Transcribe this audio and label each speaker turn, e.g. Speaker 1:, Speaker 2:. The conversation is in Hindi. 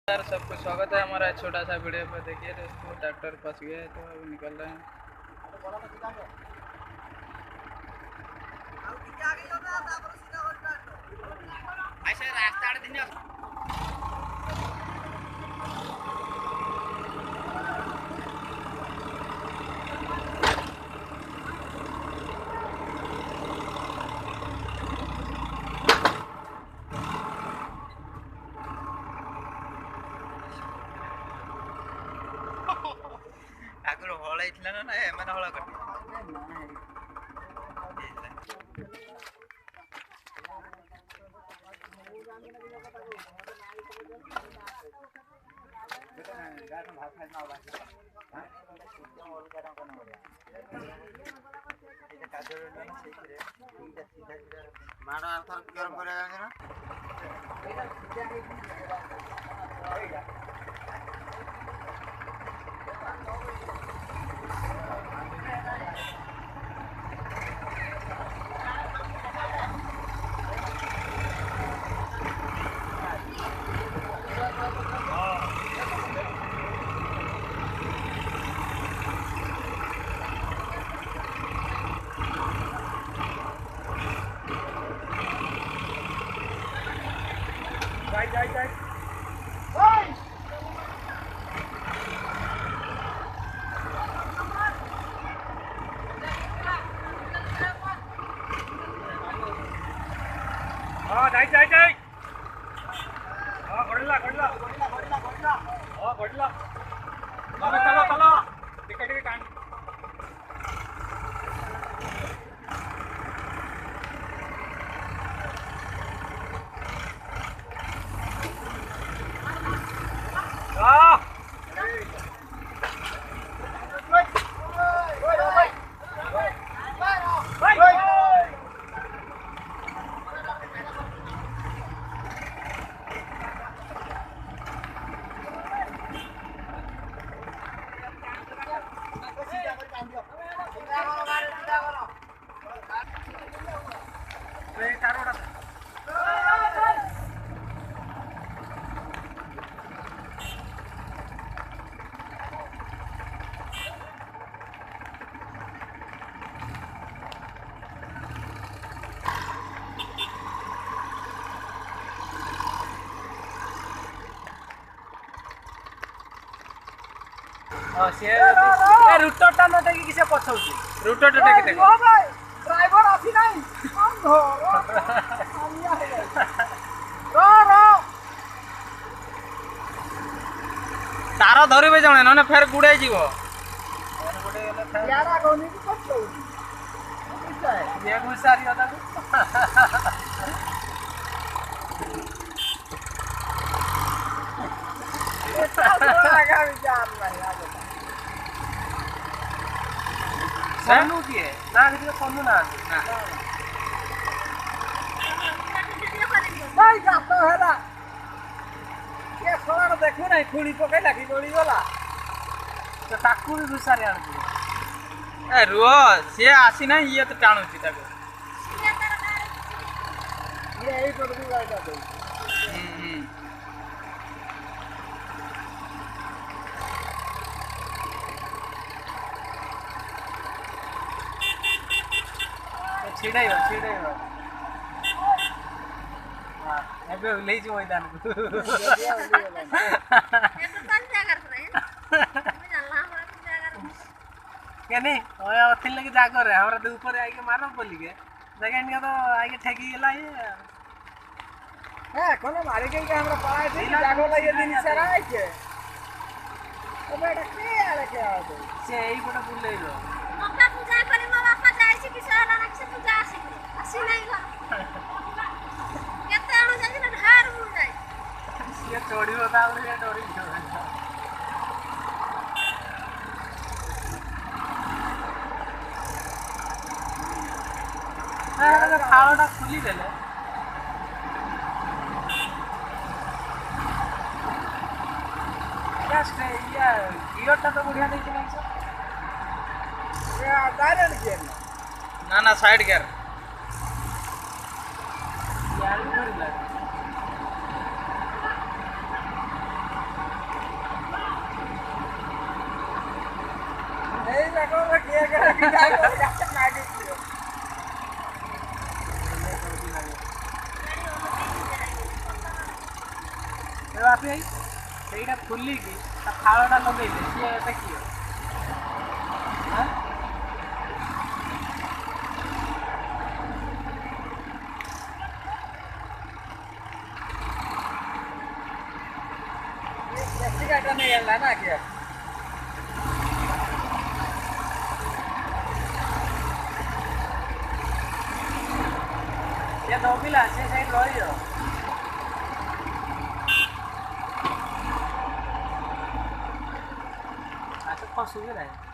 Speaker 1: यार सबको स्वागत है हमारा छोटा सा वीडियो पर। देखिए दोस्तों, ट्रैक्टर फंस गया है तो अब निकल रहे हैं। ଆଗରୁ ହଳ ହେଇଥିଲା ନା ଏମାନେ ହଳ रुटरटा न देखि किसे पछौची रुटरटा देखि देख ओ भाई ड्राइवर आसी नाही हम रो तार धरिबे जणे न फेर गुडे जीवो यारा कोनी की पछौची ये गुसारी होता लगा विचार नहीं आगे सोनू की है ना वीडियो सोनू ना ना नहीं जातो है ना ये सोना देखो नहीं खुली पकई लागी गोली वाला तो ताकू भी घुसारे आन ए रुओ से आसी ना ये तो टाणु छी ताको ये एई पर भी गाइडा दे छिड़ाई हां एबे ले जो मैदान को ये तो कौन जाकर रहे हैं मैं जानला हमरा जाकर के नहीं ओए अथिन लगे जाकर रे हमरा तो ऊपर आके मारम बोली के जगह नहीं तो आके ठेकी गेला ये है कोनो मारे के हमरा पड़ाए थे जागो लगे दिन से राय के ओ बेटा के आले के आवे से एई बड़ा बुले लो मक्का पूजा करे मां बापा जाय छी किसान ना से पूजा आसी नहीं ला केते अणु जाई ना हार मुड़ जाई ये चोरी होता है डोरी हां खालोटा खुली देले क्या स्टे ये गियरटा तो बढ़िया नहीं चलाई सर ये डायरेक्ट गियर ना ना साइड गियर यार भी लग ବାପି ଭାଇ ସେଇଟା ଖୋଲିକି ତା ଫାଳଟା ଲଗେଇଲେ ସିଏ ଦେଖିବ।
Speaker 2: गाटा नहीं है ना क्या
Speaker 1: ये दौड़िला से साइड रही अच्छा फंस गए